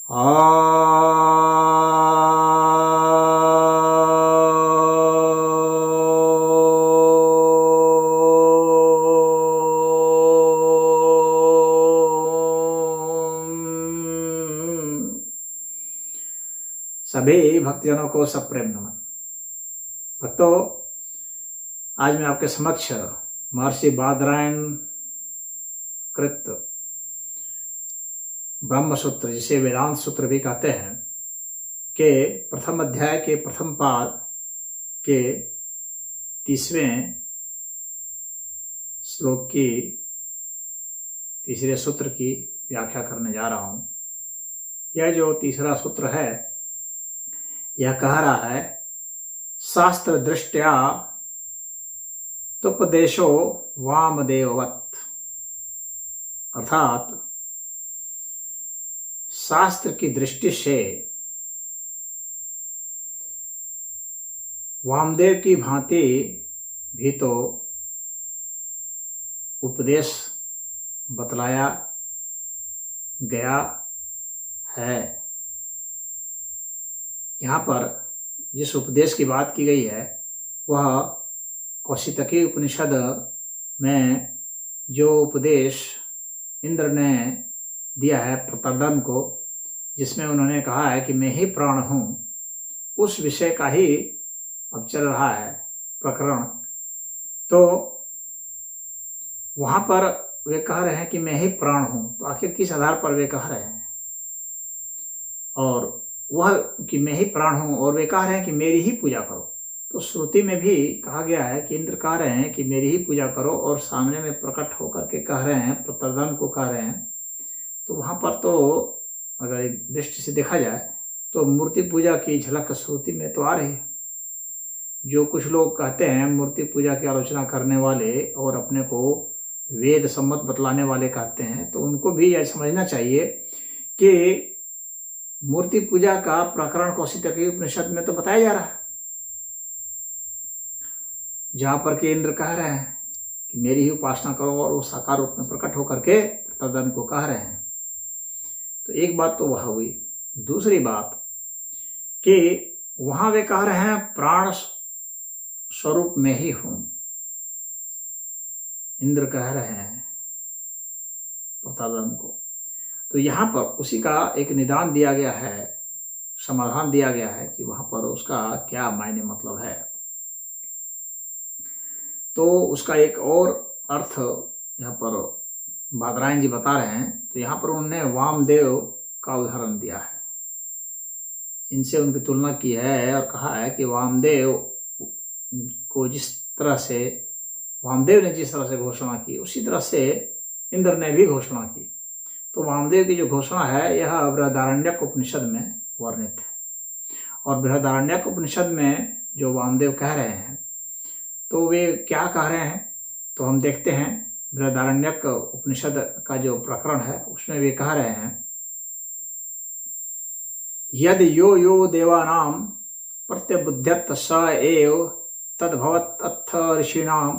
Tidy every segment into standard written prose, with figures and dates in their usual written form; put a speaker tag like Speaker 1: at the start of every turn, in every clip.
Speaker 1: सभी भक्तजनों को सप्रेम नमन। भक्तों, आज मैं आपके समक्ष महर्षि बादरायण कृत ब्रह्म सूत्र, जिसे वेदांत सूत्र भी कहते हैं, के प्रथम अध्याय के प्रथम पाद के 30वें श्लोक की तीसरे सूत्र की व्याख्या करने जा रहा हूं। यह जो तीसरा सूत्र है, यह कह रहा है, शास्त्र दृष्टया तुपदेशो वामदेववत्, अर्थात शास्त्र की दृष्टि से वामदेव की भांति भी तो उपदेश बतलाया गया है। यहाँ पर जिस उपदेश की बात की गई है, वह कौशितकी उपनिषद में जो उपदेश इंद्र ने दिया है प्रतर्दन को, जिसमें उन्होंने कहा है कि मैं ही प्राण हूँ, उस विषय का ही अब चल रहा है प्रकरण। तो वहाँ पर वे कह रहे हैं कि मैं ही प्राण हूँ, तो आखिर किस आधार पर वे कह रहे हैं? और वह कि मैं ही प्राण हूँ, और वे कह रहे हैं कि मेरी ही पूजा करो। तो श्रुति में भी कहा गया है कि इंद्र कह रहे हैं कि मेरी ही पूजा करो, और सामने में प्रकट होकर के कह रहे हैं, प्रतर्दन को कह रहे हैं। तो वहाँ पर तो अगर एक दृष्टि से देखा जाए तो मूर्ति पूजा की झलक श्रुति में तो आ रही है। जो कुछ लोग कहते हैं मूर्ति पूजा की आलोचना करने वाले और अपने को वेद सम्मत बतलाने वाले कहते हैं, तो उनको भी यह समझना चाहिए कि मूर्ति पूजा का प्रकरण कौशितकी उपनिषद में तो बताया जा रहा है, जहां पर के इंद्र कह रहे हैं कि मेरी ही उपासना करो, और वो साकार रूप में प्रकट होकर के प्रतर्दन को कह रहे हैं। तो एक बात तो वह हुई। दूसरी बात कि वहां वे कह रहे हैं प्राण स्वरूप में ही हूं, इंद्र कह रहे हैं प्रतर्दन को। तो यहाँ पर उसी का एक निदान दिया गया है, समाधान दिया गया है कि वहां पर उसका क्या मायने मतलब है। तो उसका एक और अर्थ यहाँ पर बादरायण जी बता रहे हैं। तो यहाँ पर उन्होंने वामदेव का उदाहरण दिया है, इनसे उनकी तुलना की है और कहा है कि वामदेव को जिस तरह से वामदेव ने जिस तरह से घोषणा की, उसी तरह से इंद्र ने भी घोषणा की। तो वामदेव की जो घोषणा है, यह बृहदारण्यक उपनिषद में वर्णित है। और बृहदारण्यक उपनिषद में जो वामदेव कह रहे हैं, तो वे क्या कह रहे हैं, तो हम देखते हैं बृहदारण्यक उपनिषद का जो प्रकरण है, उसमें वे कह रहे हैं, यद यो यो देवानां प्रत्यबुध्यत स एव तद्भवत् अथ ऋषीणां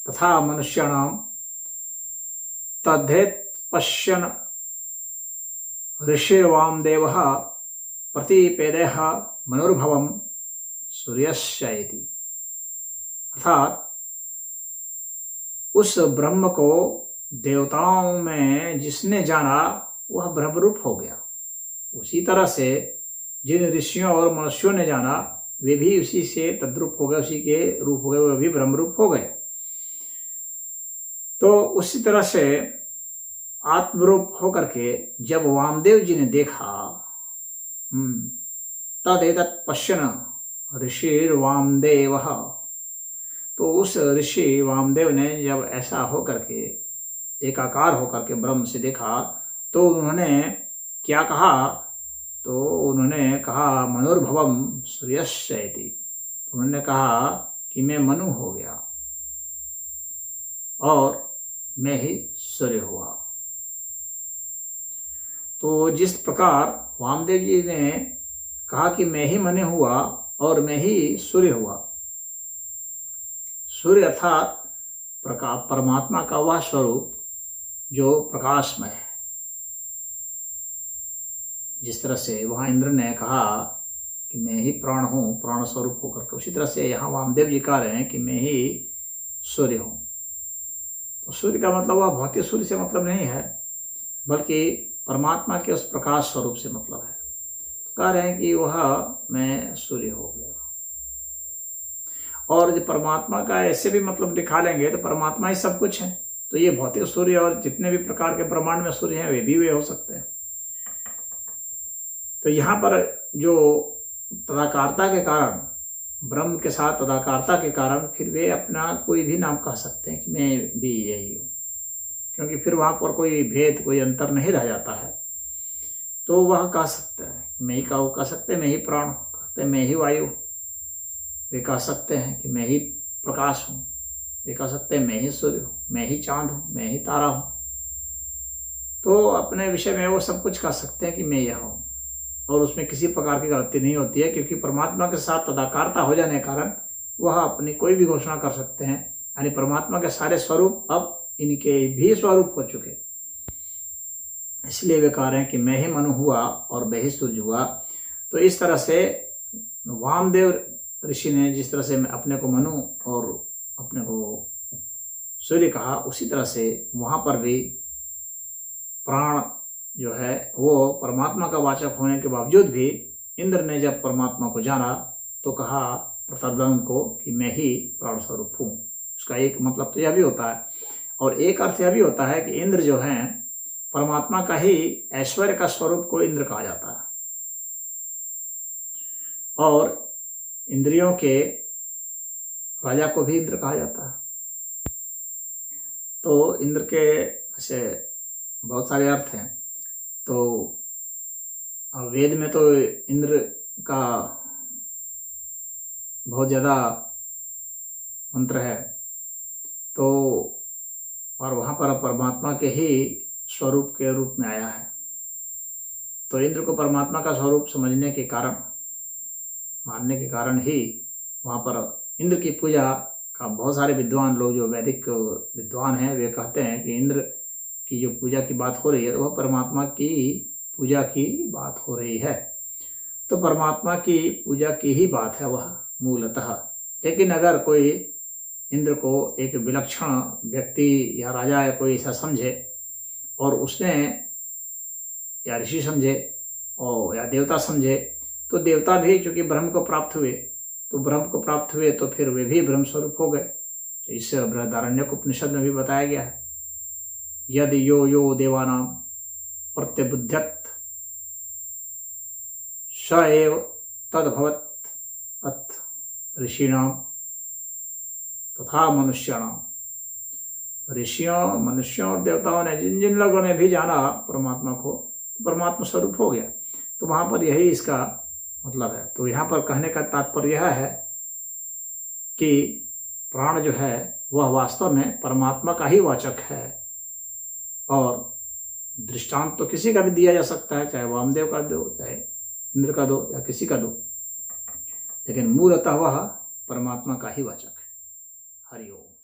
Speaker 1: तथा मनुष्याणां तद्धेत पश्यन् ऋषिर्वामदेवः प्रतिपेदः मनुर्भवं सूर्यस्य इति। अर्थात उस ब्रह्म को देवताओं में जिसने जाना, वह ब्रह्मरूप हो गया। उसी तरह से जिन ऋषियों और मनुष्यों ने जाना, वे भी उसी से तद्रूप हो गए, उसी के रूप हो गए, वे भी ब्रह्मरूप हो गए। तो उसी तरह से आत्मरूप होकर के जब वामदेव जी ने देखा, तदेतत् पश्यन् ऋषिर्वामदेवः, तो उस ऋषि वामदेव ने जब ऐसा होकर के एकाकार होकर के ब्रह्म से देखा, तो उन्होंने क्या कहा, तो उन्होंने कहा मनुर्भवम सूर्यस्य इति। उन्होंने कहा कि मैं मनु हो गया और मैं ही सूर्य हुआ। तो जिस प्रकार वामदेव जी ने कहा कि मैं ही मनु हुआ और मैं ही सूर्य हुआ, सूर्य अर्थात परमात्मा का वह स्वरूप जो प्रकाशमय है, जिस तरह से वहाँ इंद्र ने कहा कि मैं ही प्राण हूँ, प्राण स्वरूप होकर के, उसी तरह से यहाँ वामदेव जी कह रहे हैं कि मैं ही सूर्य हूँ। तो सूर्य का मतलब वह भौतिक सूर्य से मतलब नहीं है, बल्कि परमात्मा के उस प्रकाश स्वरूप से मतलब है। तो कह रहे हैं कि वह मैं सूर्य हो गया। और जो परमात्मा का ऐसे भी मतलब दिखा लेंगे तो परमात्मा ही सब कुछ है। तो ये भौतिक सूर्य और जितने भी प्रकार के ब्रह्मांड में सूर्य हैं वे हो सकते हैं। तो यहाँ पर जो तदाकारता के कारण, ब्रह्म के साथ तदाकारता के कारण फिर वे अपना कोई भी नाम कह सकते हैं कि मैं भी यही हूँ, क्योंकि फिर वहाँ पर कोई भेद, कोई अंतर नहीं रह जाता है। तो वह कह सकते हैं मैं ही कह सकते हैं मैं ही प्राण, कहते हैं मैं ही वायु, वे कह सकते हैं कि मैं ही प्रकाश हूँ, वे कह सकते हैं मैं ही सूर्य हूँ, मैं ही चांद हूँ, मैं ही तारा हूँ। तो अपने विषय में वो सब कुछ कह सकते हैं कि मैं यह हूँ, और उसमें किसी प्रकार की गलती नहीं होती है, क्योंकि परमात्मा के साथ तदाकारता हो जाने के कारण वह अपनी कोई भी घोषणा कर सकते हैं। यानी परमात्मा के सारे स्वरूप अब इनके भी स्वरूप हो चुके, इसलिए वे कह रहे हैं कि मैं ही मनु हुआ और मैं ही सूर्य हुआ। तो इस तरह से वामदेव ऋषि ने जिस तरह से अपने को मनु और अपने को सूर्य कहा, उसी तरह से वहाँ पर भी प्राण जो है वो परमात्मा का वाचक होने के बावजूद भी इंद्र ने जब परमात्मा को जाना तो कहा प्रतर्दन को कि मैं ही प्राण स्वरूप हूँ। उसका एक मतलब तो यह भी होता है, और एक अर्थ यह भी होता है कि इंद्र जो है परमात्मा का ही ऐश्वर्य का स्वरूप को इंद्र कहा जाता है, और इंद्रियों के राजा को भी इंद्र कहा जाता है। तो इंद्र के ऐसे बहुत सारे अर्थ हैं। तो वेद में तो इंद्र का बहुत ज़्यादा मंत्र है, तो और वहाँ पर परमात्मा के ही स्वरूप के रूप में आया है। तो इंद्र को परमात्मा का स्वरूप समझने के कारण, मानने के कारण ही वहाँ पर इंद्र की पूजा का बहुत सारे विद्वान लोग, जो वैदिक विद्वान हैं, वे कहते हैं कि इंद्र की जो पूजा की बात हो रही है वह परमात्मा की पूजा की बात हो रही है। तो परमात्मा की पूजा की ही बात है वह मूलतः। लेकिन अगर कोई इंद्र को एक विलक्षण व्यक्ति या राजा या कोई ऐसा समझे, और उसने या ऋषि समझे और या देवता समझे, तो देवता भी चूंकि ब्रह्म को प्राप्त हुए, तो ब्रह्म को प्राप्त हुए तो फिर वे भी ब्रह्म स्वरूप हो गए। तो इससे बृहदारण्यक उपनिषद में भी बताया गया है, यद यो यो देवानां प्रत्यबुध्यत स एव तद्भवत् अथ ऋषिणां तथा मनुष्याणां। ऋषियों, मनुष्यों और देवताओं ने जिन जिन लोगों ने भी जाना परमात्मा को, परमात्मा स्वरूप हो गया। तो वहाँ पर यही इसका मतलब है। तो यहाँ पर कहने का तात्पर्य यह है कि प्राण जो है वह वास्तव में परमात्मा का ही वाचक है, और दृष्टांत तो किसी का भी दिया जा सकता है, चाहे वामदेव का दो, चाहे इंद्र का दो, या किसी का दो, लेकिन मूलतः वह परमात्मा का ही वाचक है। हरि ओम।